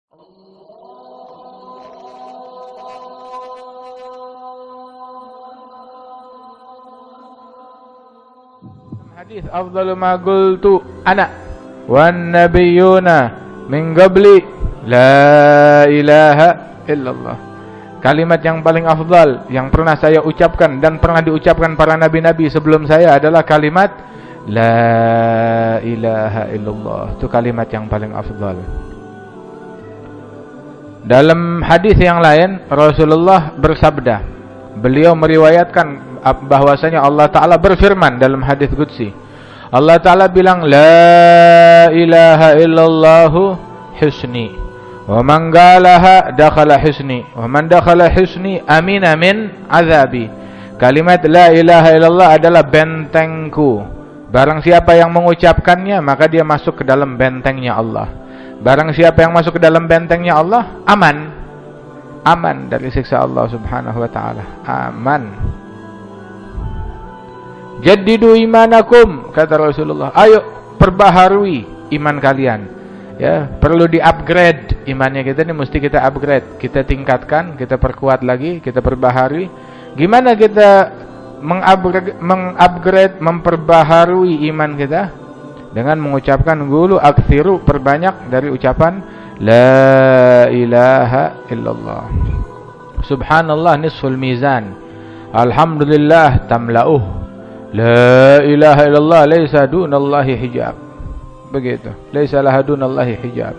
Hadis afdalu ma qultu ana wan nabiyyuna min qabli la ilaha illallah. Kalimat yang paling afdal yang pernah saya ucapkan dan pernah diucapkan para nabi-nabi sebelum saya adalah kalimat la ilaha illallah. Itu kalimat yang paling afdal. Dalam hadis yang lain Rasulullah bersabda, beliau meriwayatkan bahwasanya Allah Ta'ala berfirman dalam hadis qudsi. Allah Ta'ala bilang la ilaha illallahu husni wa man qalaha dakhala husni wa man dakhala husni amina min azabi. Kalimat la ilaha illallah adalah bentengku. Barang siapa yang mengucapkannya maka dia masuk ke dalam bentengnya Allah. Barang siapa yang masuk ke dalam bentengnya Allah aman dari siksa Allah Subhanahu wa taala. Aman. Jaddidu imanakum, kata Rasulullah. Ayo perbaharui iman kalian. Ya, perlu di-upgrade imannya kita ini, mesti kita upgrade, kita tingkatkan, kita perkuat lagi, kita perbaharui. Gimana kita mengupgrade, memperbaharui iman kita? Dengan mengucapkan qulu aktsiru, perbanyak dari ucapan la ilaha illallah. Subhanallah nisful mizan. Alhamdulillah tamla'uh. La ilaha illallah laisa dunallahi hijab. Begitu. Laisa laha dunallahi hijab.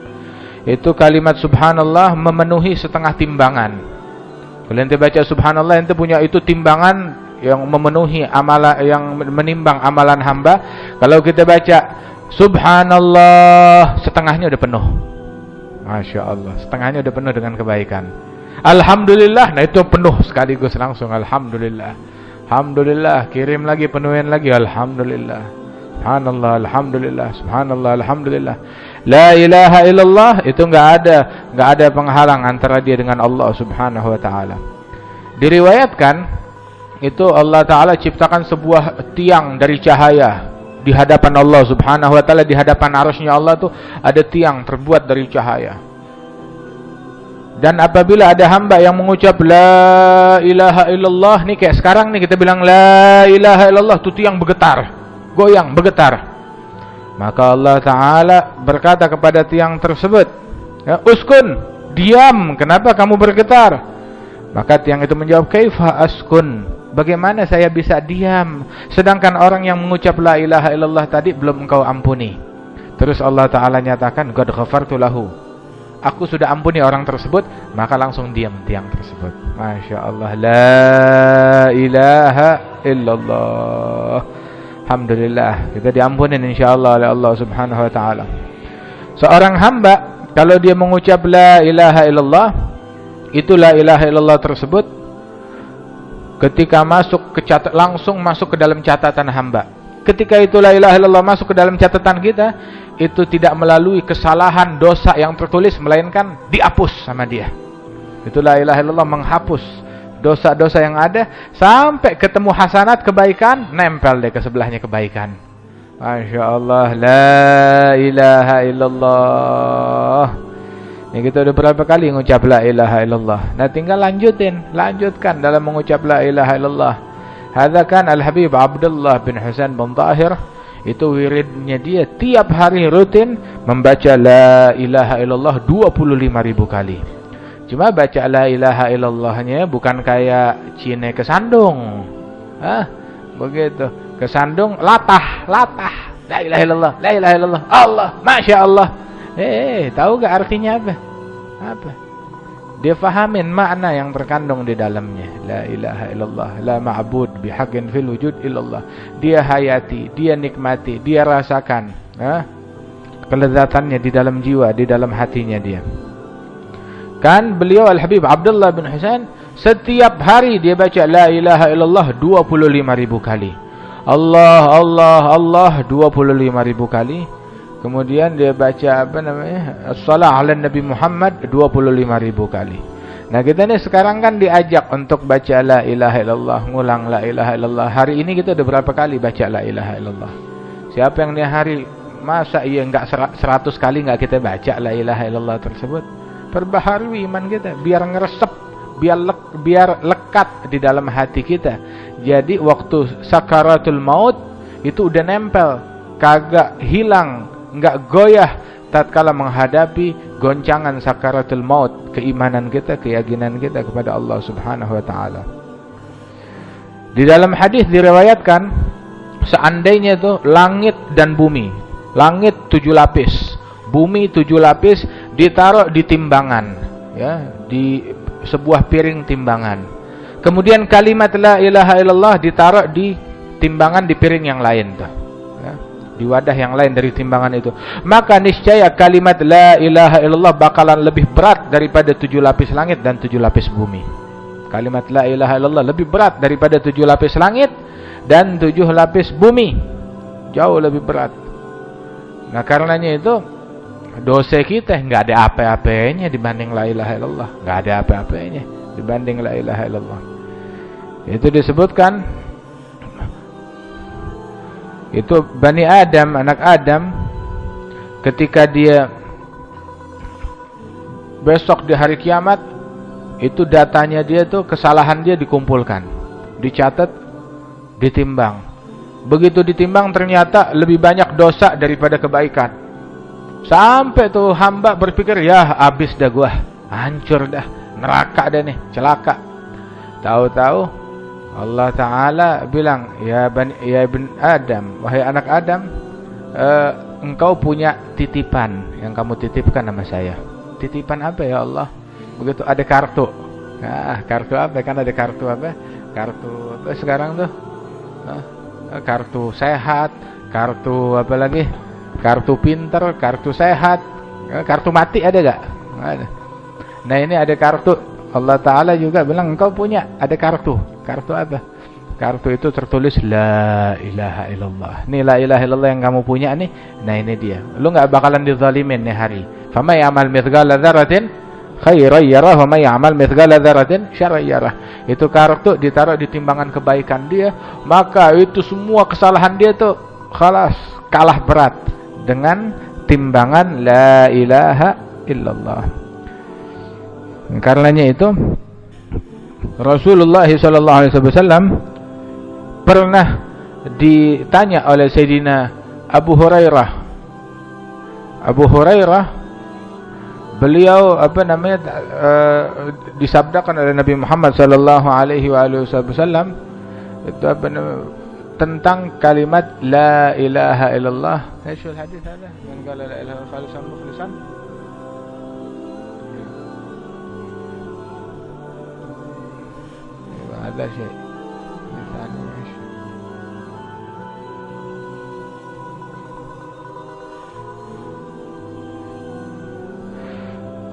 Itu kalimat subhanallah memenuhi setengah timbangan. Kalau ente baca subhanallah, ente punya itu timbangan yang memenuhi amalan, yang menimbang amalan hamba. Kalau kita baca subhanallah, setengahnya udah penuh. Masya Allah, setengahnya udah penuh dengan kebaikan. Alhamdulillah, nah itu penuh sekaligus langsung. Alhamdulillah. Alhamdulillah, kirim lagi, penuhin lagi. Alhamdulillah. Subhanallah, alhamdulillah. Subhanallah, alhamdulillah. La ilaha illallah, itu enggak ada penghalang antara dia dengan Allah Subhanahu wa taala. Diriwayatkan itu Allah Ta'ala ciptakan sebuah tiang dari cahaya di hadapan Allah Subhanahu wa ta'ala. Di hadapan arasy-Nya Allah tuh ada tiang terbuat dari cahaya. Dan apabila ada hamba yang mengucap la ilaha illallah, nih kayak sekarang nih kita bilang la ilaha illallah, tuh tiang bergetar, goyang, bergetar. Maka Allah Ta'ala berkata kepada tiang tersebut, ya, uskun, diam, kenapa kamu bergetar? Maka tiang itu menjawab, kaifa askun, bagaimana saya bisa diam sedangkan orang yang mengucap la ilaha illallah tadi belum engkau ampuni. Terus Allah Ta'ala nyatakan, qad ghafartu lahu, aku sudah ampuni orang tersebut. Maka langsung diam tiang tersebut. Masya Allah, la ilaha illallah. Alhamdulillah, kita diampunin insyaAllah oleh Allah Subhanahu wa ta'ala. Seorang hamba kalau dia mengucap la ilaha illallah, itu la ilaha illallah tersebut ketika masuk ke langsung masuk ke dalam catatan hamba. Ketika itu la ilaha illallah masuk ke dalam catatan kita, itu tidak melalui kesalahan dosa yang tertulis, melainkan dihapus sama dia. Itu la ilaha illallah menghapus dosa-dosa yang ada, sampai ketemu hasanat, kebaikan, nempel deh ke sebelahnya kebaikan. Masya Allah, la ilaha illallah. Ini kita udah berapa kali mengucap la ilaha illallah. Nah tinggal lanjutkan dalam mengucap la ilaha illallah. Hadza kan Al-Habib Abdullah bin Husain bin Tahir, itu wiridnya dia tiap hari rutin membaca la ilaha illallah 25.000 kali. Cuma baca la ilaha illallahnya bukan kayak Cine kesandung. Begitu. Kesandung latah. La ilaha illallah, la ilaha illallah, Allah, Masya Allah. Tahu gak artinya apa? Apa? Dia fahamin makna yang terkandung di dalamnya. La ilaha illallah, la ma'bud bihaqqin fil wujud illallah. Dia hayati, dia nikmati, dia rasakan kelezatannya di dalam jiwa, di dalam hatinya dia. Kan beliau Al-Habib Abdullah bin Husain setiap hari dia baca la ilaha illallah 25.000 kali. Allah, Allah, Allah 25.000 kali. Kemudian dia baca as-salah ala Nabi Muhammad 25.000 kali. Nah kita ini sekarang kan diajak untuk baca la ilaha illallah, ngulang la ilaha illallah. Hari ini kita udah berapa kali baca la ilaha illallah? Siapa yang di hari, masa iya enggak 100 kali enggak kita baca la ilaha illallah tersebut? perbaharui iman kita, biar ngeresep, biar lekat di dalam hati kita. Jadi waktu sakaratul maut itu udah nempel, kagak hilang, enggak goyah tatkala menghadapi goncangan sakaratul maut, keimanan kita, keyakinan kita kepada Allah Subhanahu wa taala. Di dalam hadis diriwayatkan, seandainya itu langit dan bumi, langit 7 lapis, bumi 7 lapis ditaruh di timbangan, ya, di sebuah piring timbangan. Kemudian kalimat la ilaha illallah ditaruh di timbangan di piring yang lain tuh, ya, di wadah yang lain dari timbangan itu. Maka niscaya kalimat la ilaha illallah bakalan lebih berat daripada 7 lapis langit dan 7 lapis bumi. Kalimat la ilaha illallah lebih berat daripada 7 lapis langit dan 7 lapis bumi. Jauh lebih berat. Nah, karenanya itu dosa kita nggak ada apa-apanya dibanding la ilaha illallah. Nggak ada apa-apanya dibanding la ilaha illallah. Itu disebutkan, itu Bani Adam, anak Adam, ketika dia besok di hari kiamat, itu datanya dia tuh, kesalahan dia dikumpulkan, dicatat, ditimbang. Begitu ditimbang ternyata lebih banyak dosa daripada kebaikan. Sampai tuh hamba berpikir, ya habis dah gua, hancur dah, neraka dah nih, celaka. Tahu-tahu Allah Ta'ala bilang, ya ibn Adam, wahai anak Adam, engkau punya titipan yang kamu titipkan sama saya. Titipan apa ya Allah? Begitu ada kartu. Nah, kartu apa? Kan ada kartu apa? Kartu apa sekarang tuh? Kartu sehat, kartu apa lagi? Kartu pinter, kartu sehat, kartu mati ada gak? Ada. Nah, ini ada kartu. Allah Ta'ala juga bilang engkau punya, ada kartu. Kartu apa? Kartu itu tertulis la ilaha illallah. Nih la ilaha illallah yang kamu punya nih. Nah, ini dia. Lu gak bakalan dizalimin nih hari. Faman ya'mal mithqala dzarratin khairan yarah wa may ya'mal mithqala dzarratin syarran yarah. Itu kartu ditaruh di timbangan kebaikan dia, maka itu semua kesalahan dia tuh khalas, kalah berat dengan timbangan la ilaha illallah. Karenanya itu Rasulullah SAW pernah ditanya oleh Sayyidina Abu Hurairah. Abu Hurairah, beliau disabdakan oleh Nabi Muhammad SAW itu tentang kalimat la ilaha illallah. Hasil hadis ada man qala la ilaha khalisan mukhlisan. Ada syai.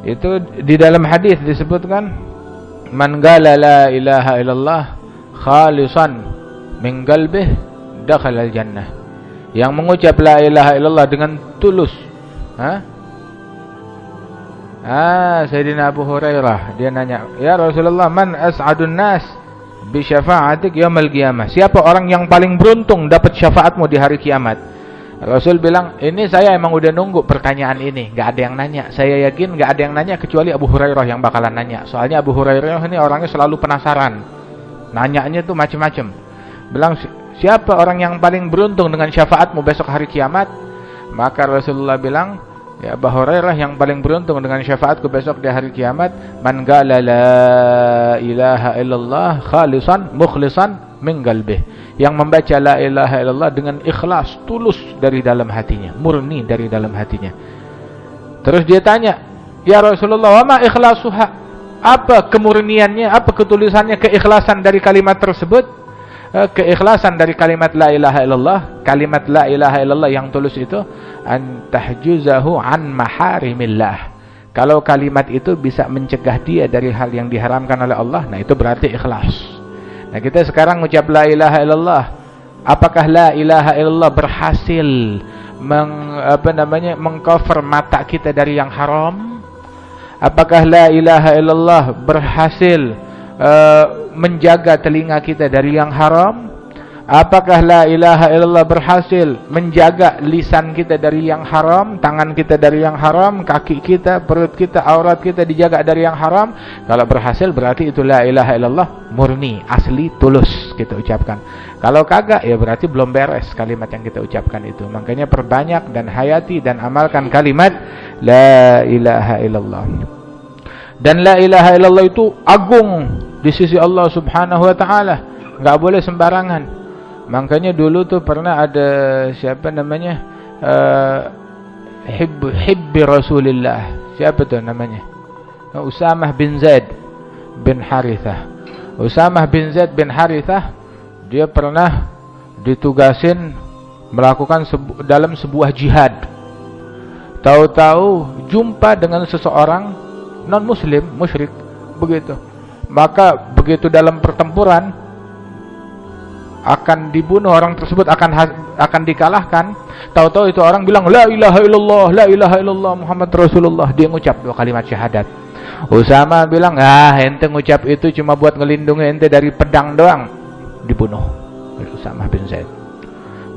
Itu di dalam hadis disebutkan, man qala la ilaha illallah khalisan min qalbihi dakhala al-jannah. Yang mengucap la ilaha illallah dengan tulus. Sayyidina Abu Hurairah dia nanya, ya Rasulullah, man as'adun nas bi syafa'atik yaumil qiyamah? Siapa orang yang paling beruntung dapat syafaatmu di hari kiamat? Rasul bilang, ini saya emang udah nunggu pertanyaan ini, gak ada yang nanya. Saya yakin gak ada yang nanya kecuali Abu Hurairah yang bakalan nanya. Soalnya Abu Hurairah ini orangnya selalu penasaran, nanyanya tuh macam-macam. Bilang, siapa orang yang paling beruntung dengan syafaatmu besok hari kiamat? Maka Rasulullah bilang, ya Abu Hurairah, yang paling beruntung dengan syafaatku besok di hari kiamat, man qala la ilaha illallah khalisan mukhlisan min qalbihi. Yang membaca la ilaha illallah dengan ikhlas, tulus dari dalam hatinya, murni dari dalam hatinya. Terus dia tanya, ya Rasulullah, wa ma ikhlasuha? Apa kemurniannya, apa ketulisannya, keikhlasan dari kalimat tersebut? Keikhlasan dari kalimat la ilaha illallah, kalimat la ilaha illallah yang tulus itu, an tahjuzahu an maharimillah. Kalau kalimat itu bisa mencegah dia dari hal yang diharamkan oleh Allah, nah itu berarti ikhlas. Nah, kita sekarang ucap la ilaha illallah. Apakah la ilaha illallah berhasil mengcover mata kita dari yang haram? Apakah la ilaha illallah berhasil menjaga telinga kita dari yang haram? Apakah la ilaha illallah berhasil menjaga lisan kita dari yang haram, tangan kita dari yang haram, kaki kita, perut kita, aurat kita dijaga dari yang haram? Kalau berhasil berarti itu la ilaha illallah murni, asli, tulus kita ucapkan. Kalau kagak ya berarti belum beres kalimat yang kita ucapkan itu. Makanya perbanyak dan hayati dan amalkan kalimat la ilaha illallah. Dan la ilaha illallah itu agung di sisi Allah Subhanahu wa taala. Enggak boleh sembarangan. Makanya dulu tuh pernah ada siapa namanya hibbi Rasulillah, siapa tuh namanya, Usamah bin Zaid bin Harithah. Usamah bin Zaid bin Harithah, dia pernah ditugasin melakukan dalam sebuah jihad. Tahu-tahu jumpa dengan seseorang non muslim, musyrik begitu. Maka begitu dalam pertempuran akan dibunuh, orang tersebut akan dikalahkan. Tahu-tahu itu orang bilang la ilaha illallah, la ilaha illallah Muhammad Rasulullah. Dia ngucap 2 kalimat syahadat. Usama bilang, ente ngucap itu cuma buat ngelindungi ente dari pedang doang. Dibunuh oleh Usamah bin Zaid.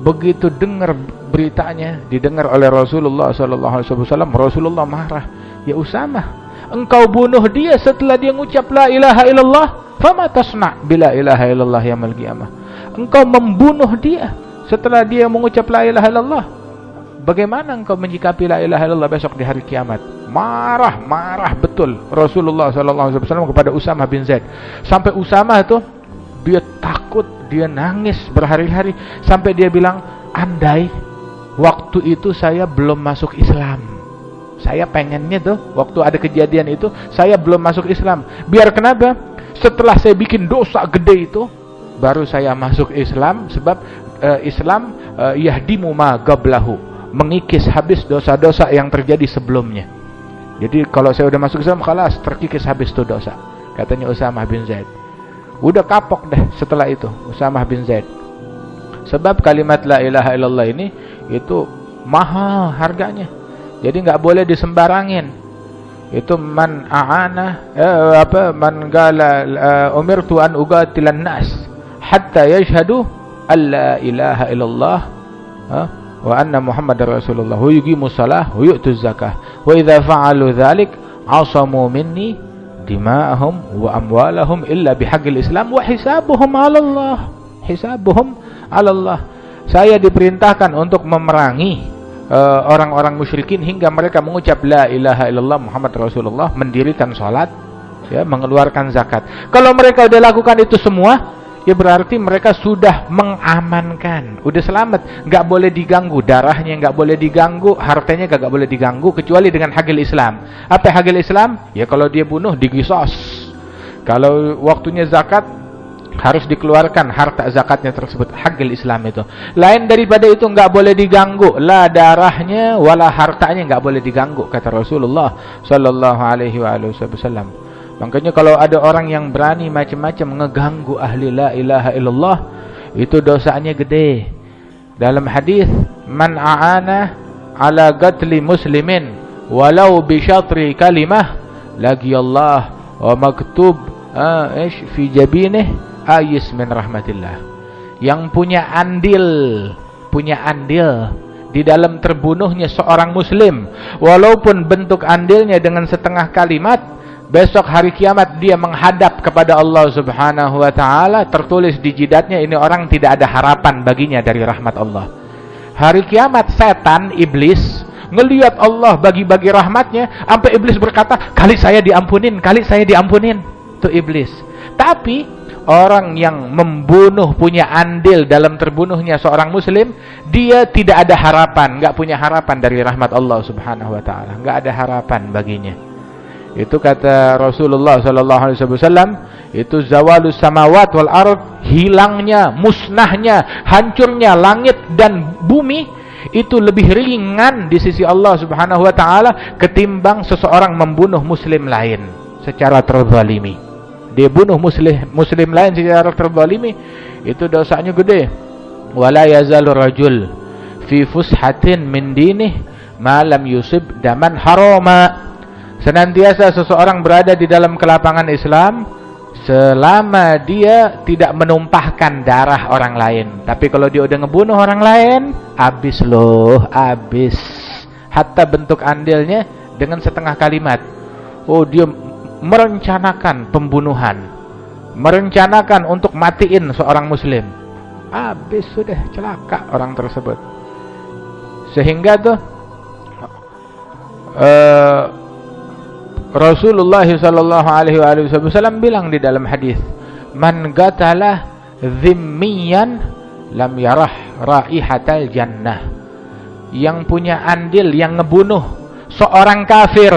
Begitu dengar beritanya, didengar oleh Rasulullah SAW, Rasulullah marah. Ya Usamah, engkau bunuh dia setelah dia ngucap la ilaha illallah, fama tasna' bila ilaha illallah yaumil qiyamah. Engkau membunuh dia setelah dia mengucap la ilaha illallah. Bagaimana engkau menyikapi la ilaha illallah besok di hari kiamat? Marah betul Rasulullah SAW kepada Usamah bin Zaid. Sampai Usamah itu dia takut, dia nangis berhari-hari. Sampai dia bilang, andai waktu itu saya belum masuk Islam. Saya pengennya tuh waktu ada kejadian itu saya belum masuk Islam. Biar kenapa? Setelah saya bikin dosa gede itu baru saya masuk Islam, sebab Islam yahdimu ma qablahu, mengikis habis dosa-dosa yang terjadi sebelumnya. Jadi kalau saya udah masuk Islam, khalas terkikis habis itu dosa, katanya Usamah bin Zaid. Udah kapok deh setelah itu Usamah bin Zaid. Sebab kalimat la ilaha illallah ini itu mahal harganya. Jadi nggak boleh disembarangin. Itu man a'ana man qala umirtu an uqatilan nas hatta yashhadu alla ilaha illallah wa anna muhammadar rasulullah wa yuqimus shalah wa yu'tuz zakah wa idza fa'alu dzalik 'asamu minni dima'ahum wa amwalahum illa bihaqqil islam wa hisabuhum 'ala Allah. Hisabuhum 'ala Allah. Saya diperintahkan untuk memerangi orang-orang musyrikin hingga mereka mengucap la ilaha illallah Muhammad Rasulullah, mendirikan salat, ya, mengeluarkan zakat. Kalau mereka udah lakukan itu semua, ya berarti mereka sudah mengamankan, udah selamat, nggak boleh diganggu, darahnya nggak boleh diganggu, hartanya nggak boleh diganggu kecuali dengan hagil Islam. Apa hagil Islam? Ya kalau dia bunuh diqisos. Kalau waktunya zakat harus dikeluarkan harta zakatnya tersebut, hagil Islam itu. Lain daripada itu nggak boleh diganggu, la darahnya wala hartanya nggak boleh diganggu, kata Rasulullah sallallahu alaihi wasallam. Makanya kalau ada orang yang berani macam-macam ngeganggu ahli la ilaha illallah, itu dosanya gede. Dalam hadis, man a'ana ala qatli muslimin walau bi syatri kalimah laqiyallah wa maktub fi jabinih ayis min rahmatillah. Yang punya andil di dalam terbunuhnya seorang muslim, walaupun bentuk andilnya dengan setengah kalimat, besok hari kiamat dia menghadap kepada Allah Subhanahu wa taala, tertulis di jidatnya ini orang tidak ada harapan baginya dari rahmat Allah. Hari kiamat setan iblis ngelihat Allah bagi-bagi rahmatnya, sampai iblis berkata, kali saya diampunin. Itu iblis. Tapi orang yang membunuh punya andil dalam terbunuhnya seorang muslim, dia tidak ada harapan, nggak punya harapan dari rahmat Allah Subhanahu wa taala, nggak ada harapan baginya. Itu kata Rasulullah sallallahu alaihi wasallam, itu zawalus samawat wal ard, hilangnya, musnahnya, hancurnya langit dan bumi, itu lebih ringan di sisi Allah Subhanahu wa taala ketimbang seseorang membunuh muslim lain secara terzalimi. Dia bunuh muslim lain secara terzalimi, itu dosanya gede. Wala yazalu rajul fi fushatin min dinih ma lam yusib daman harama. Senantiasa seseorang berada di dalam kelapangan Islam selama dia tidak menumpahkan darah orang lain. Tapi kalau dia udah ngebunuh orang lain, habis loh, habis. Hatta bentuk andilnya dengan setengah kalimat. Oh, dia merencanakan pembunuhan, merencanakan untuk matiin seorang muslim. Habis sudah, celaka orang tersebut. Sehingga tuh Rasulullah sallallahu alaihi wasallam bilang di dalam hadis, "Man qatala dhimmiyan lam yarah raihatal jannah." Yang punya andil, yang ngebunuh seorang kafir,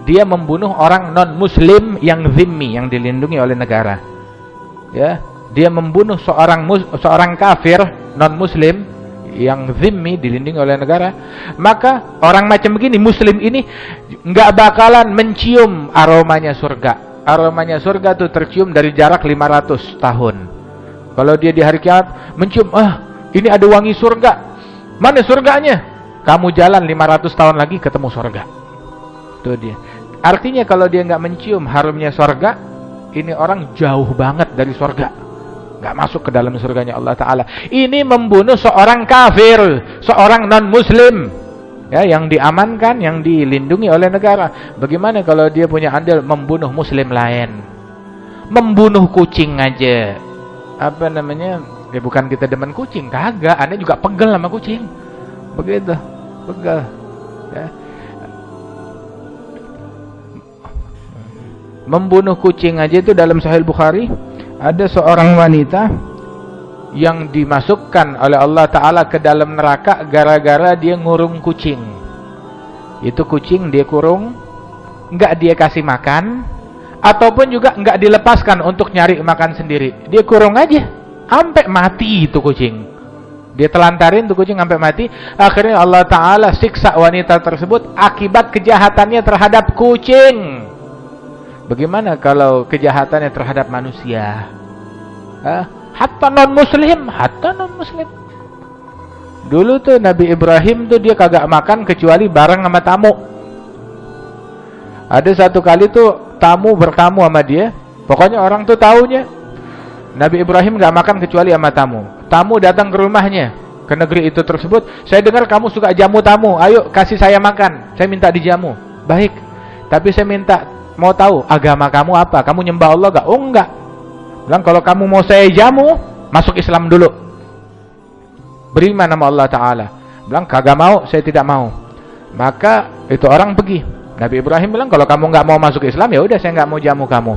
dia membunuh orang non muslim yang zimmi, yang dilindungi oleh negara. Ya, dia membunuh seorang kafir non muslim yang zimmi, dilindungi oleh negara, maka orang macam begini, muslim ini nggak bakalan mencium aromanya surga. Aromanya surga tuh tercium dari jarak 500 tahun. Kalau dia di hari kiamat mencium, ini ada wangi surga. Mana surganya? Kamu jalan 500 tahun lagi ketemu surga. Itu dia. Artinya kalau dia nggak mencium harumnya surga, ini orang jauh banget dari surga, nggak masuk ke dalam surganya Allah Ta'ala. Ini membunuh seorang kafir, seorang non-muslim, ya, yang diamankan, yang dilindungi oleh negara. Bagaimana kalau dia punya andil membunuh muslim lain? Membunuh kucing aja, apa namanya, ya bukan kita demen kucing, kagak. Anda juga pegel sama kucing, begitu, pegel, ya. Membunuh kucing aja itu dalam Sahih Bukhari, ada seorang wanita yang dimasukkan oleh Allah Ta'ala ke dalam neraka gara-gara dia ngurung kucing. Itu kucing dia kurung, nggak dia kasih makan, ataupun juga nggak dilepaskan untuk nyari makan sendiri. Dia kurung aja sampai mati itu kucing. Dia telantarin tuh kucing sampai mati. Akhirnya Allah Ta'ala siksa wanita tersebut akibat kejahatannya terhadap kucing. Bagaimana kalau kejahatannya terhadap manusia? Hatta non-muslim, hatta non-muslim. Dulu tuh Nabi Ibrahim tuh dia kagak makan kecuali bareng sama tamu. Ada satu kali tuh tamu bertamu sama dia. Pokoknya orang tuh taunya Nabi Ibrahim gak makan kecuali sama tamu. Tamu datang ke rumahnya, ke negeri itu tersebut. Saya dengar kamu suka jamu tamu, ayo kasih saya makan, saya minta dijamu. Baik, tapi saya mau tahu agama kamu apa? Kamu nyembah Allah gak? Oh enggak. Bilang kalau kamu mau saya jamu, masuk Islam dulu, beriman nama Allah Ta'ala. Bilang kagak mau, saya tidak mau. Maka itu orang pergi. Nabi Ibrahim bilang kalau kamu nggak mau masuk Islam, ya udah saya nggak mau jamu kamu.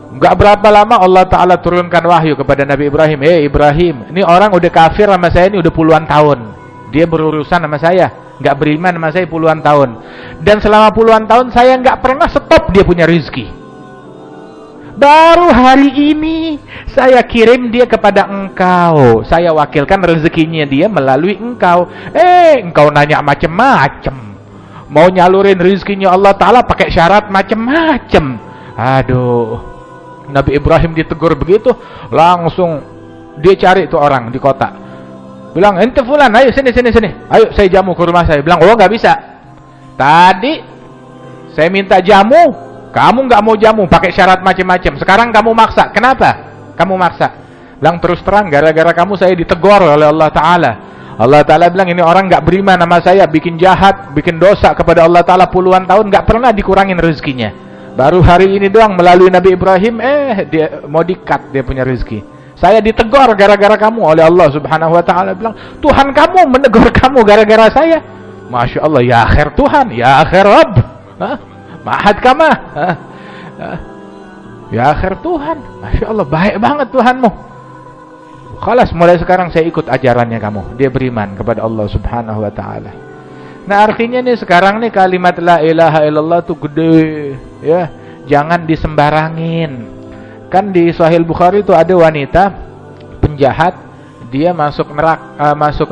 Nggak berapa lama Allah Ta'ala turunkan wahyu kepada Nabi Ibrahim. Ibrahim, ini orang udah kafir sama saya ini udah puluhan tahun. Dia berurusan sama saya, nggak beriman sama saya puluhan tahun. Dan selama puluhan tahun saya nggak pernah stop dia punya rezeki. Baru hari ini saya kirim dia kepada engkau. Saya wakilkan rezekinya dia melalui engkau. Engkau nanya macem-macem, mau nyalurin rezekinya Allah Ta'ala pakai syarat macem-macem. Aduh, Nabi Ibrahim ditegur begitu, langsung dia cari itu orang di kota. Bilang, ente fulan, ayo sini. Ayo saya jamu ke rumah saya. Bilang, oh nggak bisa. Tadi saya minta jamu, kamu nggak mau jamu, pakai syarat macam-macam. Sekarang kamu maksa. Kenapa? Kamu maksa. Bilang terus terang, gara-gara kamu saya ditegur oleh Allah Ta'ala. Allah Ta'ala bilang ini orang nggak beriman sama saya, bikin jahat, bikin dosa kepada Allah Ta'ala puluhan tahun, nggak pernah dikurangin rezekinya. Baru hari ini doang melalui Nabi Ibrahim, dia mau di-cut dia punya rezeki. Saya ditegur gara-gara kamu oleh Allah Subhanahu Wa Ta'ala. Bilang Tuhan kamu menegur kamu gara-gara saya. Masya Allah, ya akhir Tuhan, ya akhir Rabb, Ma'had kama, ya akhir Tuhan. Masya Allah, baik banget Tuhanmu. Khalas, mulai sekarang saya ikut ajarannya kamu. Dia beriman kepada Allah Subhanahu Wa Ta'ala. Nah artinya nih sekarang nih kalimat la ilaha illallah tuh gede, ya, jangan disembarangin. Kan di Sahih Bukhari itu ada wanita penjahat, dia masuk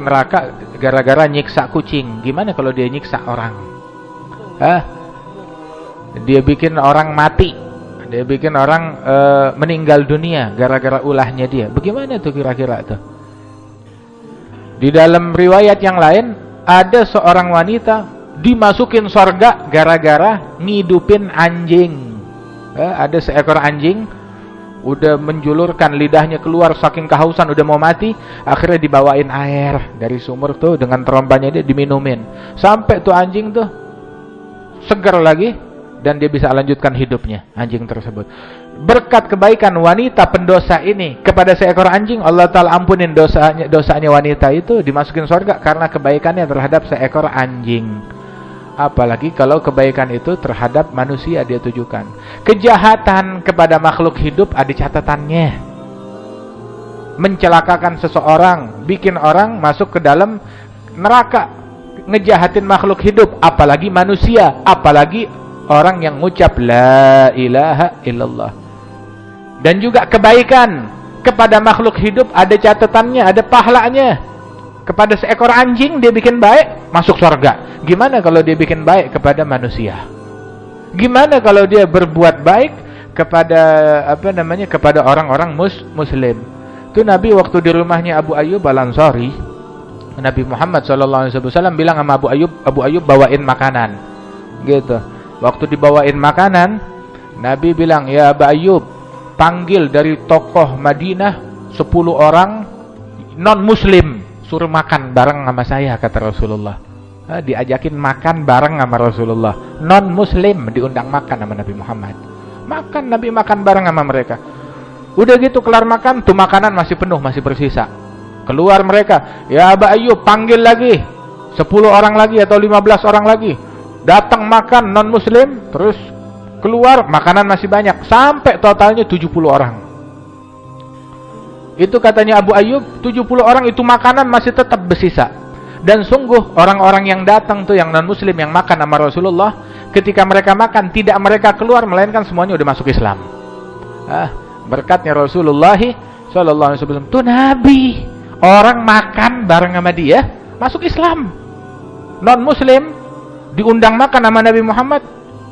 neraka gara-gara nyiksa kucing. Gimana kalau dia nyiksa orang? Dia bikin orang mati, dia bikin orang meninggal dunia gara-gara ulahnya dia. Bagaimana tuh kira-kira tuh? Di dalam riwayat yang lain ada seorang wanita dimasukin surga gara-gara ngidupin anjing. Ada seekor anjing udah menjulurkan lidahnya keluar saking kehausan, udah mau mati, akhirnya dibawain air dari sumur tuh dengan terompanya dia diminumin. Sampai tuh anjing tuh segar lagi dan dia bisa lanjutkan hidupnya, anjing tersebut. Berkat kebaikan wanita pendosa ini kepada seekor anjing, Allah Ta'ala ampunin dosanya wanita itu, dimasukin surga karena kebaikannya terhadap seekor anjing. Apalagi kalau kebaikan itu terhadap manusia dia tujukan. Kejahatan kepada makhluk hidup ada catatannya. Mencelakakan seseorang, bikin orang masuk ke dalam neraka, ngejahatin makhluk hidup, apalagi manusia, apalagi orang yang ngucap la ilaha illallah. Dan juga kebaikan kepada makhluk hidup ada catatannya, ada pahalanya. Kepada seekor anjing dia bikin baik, masuk surga. Gimana kalau dia bikin baik kepada manusia? Gimana kalau dia berbuat baik kepada kepada orang-orang muslim? Itu Nabi waktu di rumahnya Abu Ayyub Al-Ansari, Nabi Muhammad SAW bilang sama Abu Ayyub bawain makanan. Gitu. Waktu dibawain makanan, Nabi bilang, "Ya Abu Ayyub, panggil dari tokoh Madinah 10 orang non muslim, suruh makan bareng sama saya," kata Rasulullah. Diajakin makan bareng sama Rasulullah. Non muslim diundang makan sama Nabi Muhammad. Nabi makan bareng sama mereka. Udah gitu kelar makan, tuh makanan masih penuh, masih bersisa. Keluar mereka, "Ya Abu Ayyub, panggil lagi 10 orang lagi atau 15 orang lagi. Datang makan non muslim." Terus keluar, makanan masih banyak, sampai totalnya 70 orang. Itu katanya Abu Ayyub, 70 orang itu makanan masih tetap bersisa. Dan sungguh orang-orang yang datang tuh yang non-muslim yang makan sama Rasulullah, ketika mereka makan tidak mereka keluar melainkan semuanya udah masuk Islam. Berkatnya Rasulullah sallallahu alaihi wasallam tuh Nabi, orang makan bareng sama dia masuk Islam. Non-muslim diundang makan sama Nabi Muhammad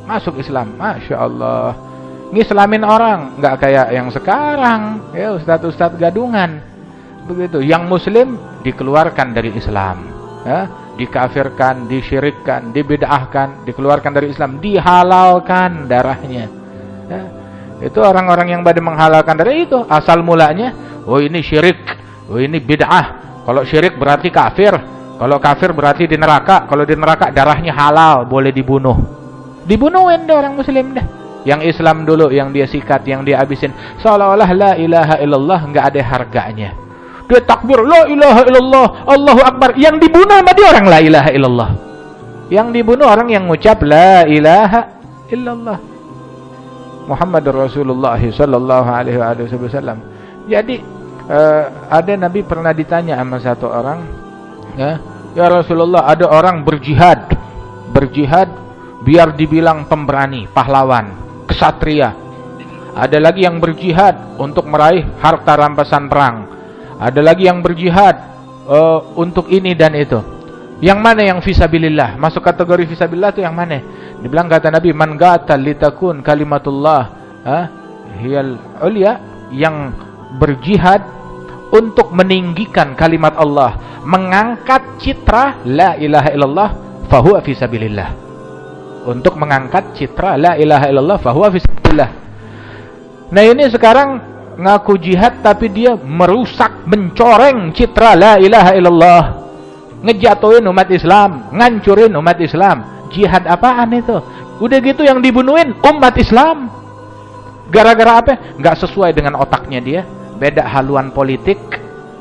masuk Islam. Masya Allah, ngislamin orang, nggak kayak yang sekarang ya ustadz-ustadz gadungan begitu. Yang muslim dikeluarkan dari Islam, ya, dikafirkan, disyirikkan, dibid'ahkan, dikeluarkan dari Islam, dihalalkan darahnya. Ya, itu orang-orang yang pada menghalalkan darah itu asal mulanya, oh ini syirik, oh ini bid'ah. Kalau syirik berarti kafir, kalau kafir berarti di neraka, kalau di neraka darahnya halal, boleh dibunuh. Dibunuhin deh orang muslim dah. Yang Islam dulu, yang dia sikat, yang dia habisin, seolah-olah la ilaha illallah nggak ada harganya. Dia takbir la ilaha illallah, Allahu akbar, yang dibunuh sama dia orang la ilaha illallah. Yang dibunuh orang yang ngucap la ilaha illallah Muhammadur Rasulullah sallallahu alaihi wasallam. Jadi ada Nabi pernah ditanya sama satu orang, ya Rasulullah, ada orang berjihad biar dibilang pemberani, pahlawan, kesatria. Ada lagi yang berjihad untuk meraih harta rampasan perang. Ada lagi yang berjihad untuk ini dan itu. Yang mana yang fisabilillah? Masuk kategori fisabilillah itu yang mana? Dibilang kata Nabi, man qatal litakun kalimatullah hiyal ulya, yang berjihad untuk meninggikan kalimat Allah, mengangkat citra la ilaha illallah, fahuwa fisabilillah. Untuk mengangkat citra la ilaha illallah fahuwa fisabilillah. Nah ini sekarang ngaku jihad tapi dia merusak, mencoreng citra la ilaha illallah, ngejatuhin umat Islam, ngancurin umat Islam. Jihad apaan itu? Udah gitu yang dibunuhin umat Islam. Gara-gara apa? Nggak sesuai dengan otaknya dia, beda haluan politik,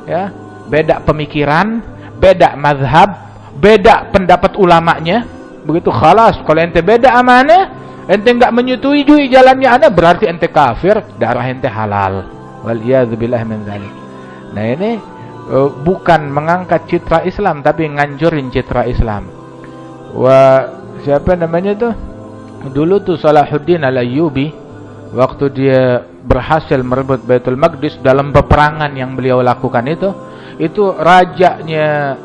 ya, beda pemikiran, beda mazhab, beda pendapat ulamanya. Begitu khalas. Kalau ente beda amanah, ente nggak menyetujui jalannya ana, berarti ente kafir, darah ente halal. Waliyadzubillah min dzalik. Nah ini bukan mengangkat citra Islam tapi ngancurin citra Islam. Siapa namanya tuh? Dulu tuh Salahuddin Al-Ayyubi, waktu dia berhasil merebut Baitul Maqdis dalam peperangan yang beliau lakukan itu rajanya,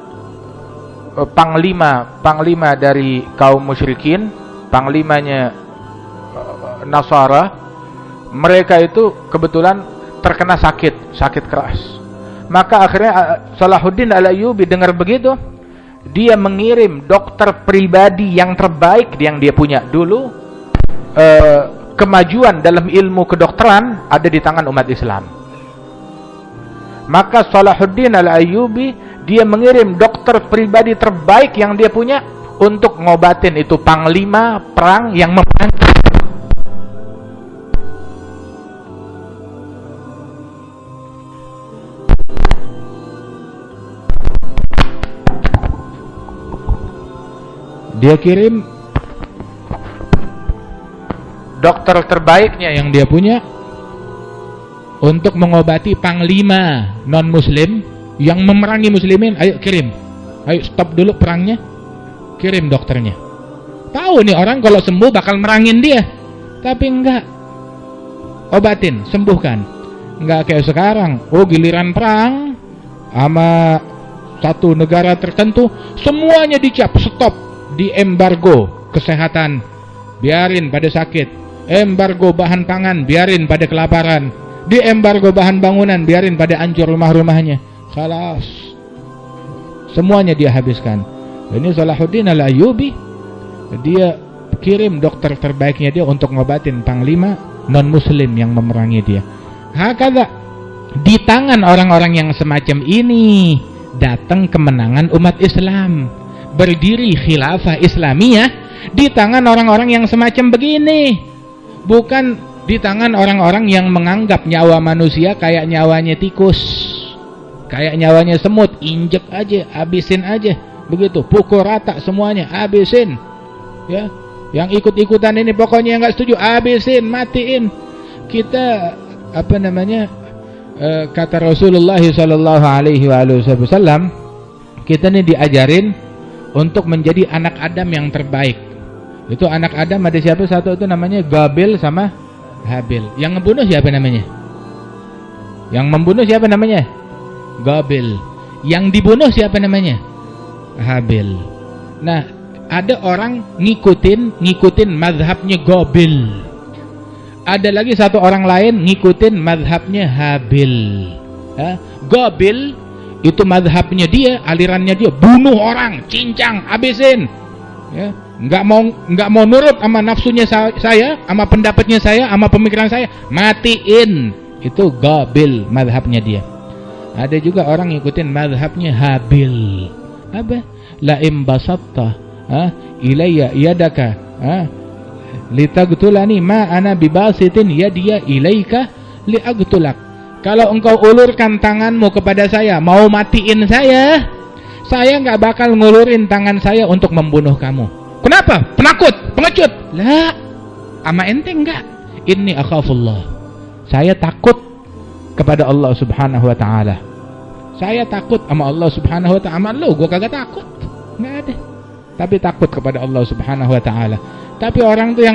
panglima dari kaum musyrikin, panglimanya Nasara, mereka itu kebetulan terkena sakit keras. Maka akhirnya Salahuddin Al-Ayyubi dengar begitu, dia mengirim dokter pribadi yang terbaik yang dia punya dulu, kemajuan dalam ilmu kedokteran ada di tangan umat Islam. Maka Salahuddin Al-Ayyubi, dia mengirim dokter pribadi terbaik yang dia punya untuk ngobatin itu panglima perang yang memenangkan. Dia kirim dokter terbaiknya yang dia punya untuk mengobati panglima non-muslim yang memerangi muslimin. Ayo kirim, ayo stop dulu perangnya, kirim dokternya. Tahu nih orang kalau sembuh bakal merangin dia, tapi enggak, obatin, sembuhkan. Enggak kayak sekarang, oh giliran perang sama satu negara tertentu semuanya dicap, stop, di embargo kesehatan, biarin pada sakit, embargo bahan pangan, biarin pada kelaparan, di embargo bahan bangunan, biarin pada hancur rumah-rumahnya. Khalas, semuanya dia habiskan. Ini Salahuddin Al-Ayyubi, dia kirim dokter terbaiknya dia untuk ngobatin panglima non-muslim yang memerangi dia. Hakadha, di tangan orang-orang yang semacam ini datang kemenangan umat Islam, berdiri khilafah Islamiyah di tangan orang-orang yang semacam begini, bukan di tangan orang-orang yang menganggap nyawa manusia kayak nyawanya tikus, kayak nyawanya semut, injek aja, habisin aja, begitu, pukul rata semuanya, habisin. Ya, yang ikut-ikutan ini pokoknya yang nggak setuju, habisin, matiin. Kita apa namanya? Kata Rasulullah sallallahu alaihi wasallam, kita ini diajarin untuk menjadi anak Adam yang terbaik. Itu anak Adam ada siapa? Satu itu namanya Gabil sama Habil. Yang membunuh siapa namanya? Yang membunuh siapa namanya? Gabil. Yang dibunuh siapa namanya? Habil. Nah, ada orang ngikutin mazhabnya Gabil. Ada lagi satu orang lain ngikutin mazhabnya Habil. Gabil itu mazhabnya dia, alirannya dia, bunuh orang, cincang, habisin. Ya, nggak mau nurut sama nafsunya saya, sama pendapatnya saya, sama pemikiran saya, matiin. Itu Gabil mazhabnya dia. Ada juga orang ngikutin mazhabnya Habil. Apa? La imbasatta ilayya yadaka litagtulani ma ana bibasitin yadiya ilaika liagtulak. Kalau engkau ulurkan tanganmu kepada saya, mau matiin saya nggak bakal ngulurin tangan saya untuk membunuh kamu. Kenapa? Penakut, pengecut? Lah, ama ente enggak. Inni akhafullah. Saya takut kepada Allah Subhanahu wa taala. Saya takut sama Allah Subhanahu wa taala. Lo, gua kagak takut. Enggak ada. Tapi takut kepada Allah Subhanahu wa taala. Tapi orang tuh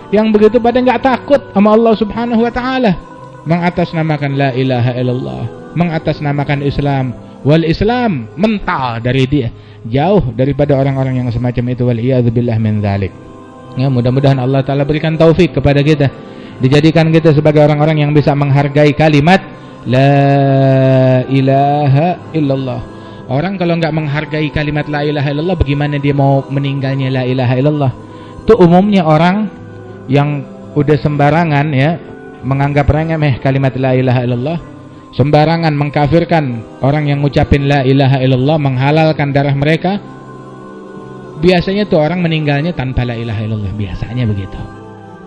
yang begitu pada enggak takut sama Allah Subhanahu wa taala. Mengatasnamakan la ilaha illallah, mengatasnamakan Islam, wal Islam mental dari dia, jauh daripada orang-orang yang semacam itu, wal iyadzubillah min dzalik. Ya, mudah-mudahan Allah taala berikan taufik kepada kita, dijadikan kita sebagai orang-orang yang bisa menghargai kalimat la ilaha illallah. Orang kalau enggak menghargai kalimat la ilaha illallah, bagaimana dia mau meninggalnya la ilaha illallah? Itu umumnya orang yang udah sembarangan ya, menganggap remeh kalimat la ilaha illallah, sembarangan mengkafirkan orang yang ngucapin la ilaha illallah, menghalalkan darah mereka. Biasanya tuh orang meninggalnya tanpa la ilaha illallah, biasanya begitu.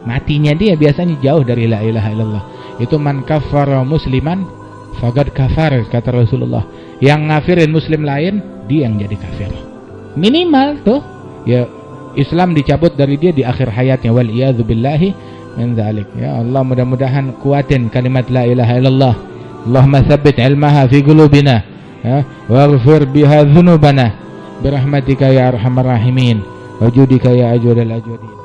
Matinya dia biasanya jauh dari la ilaha illallah. Itu man kafara musliman faqad kafar, kata Rasulullah. Yang ngafirin muslim lain, dia yang jadi kafir. Minimal tuh ya Islam dicabut dari dia di akhir hayatnya, wal iyadzubillahi min dzalik. Ya Allah, mudah-mudahan kuatin kalimat la ilaha illallah. Allahumma tsabbit ilmaha fi qulubina, waghfir biha dzunubana birahmatika ya arhamar rahimin, wajudika ya ajwadal ajwadin.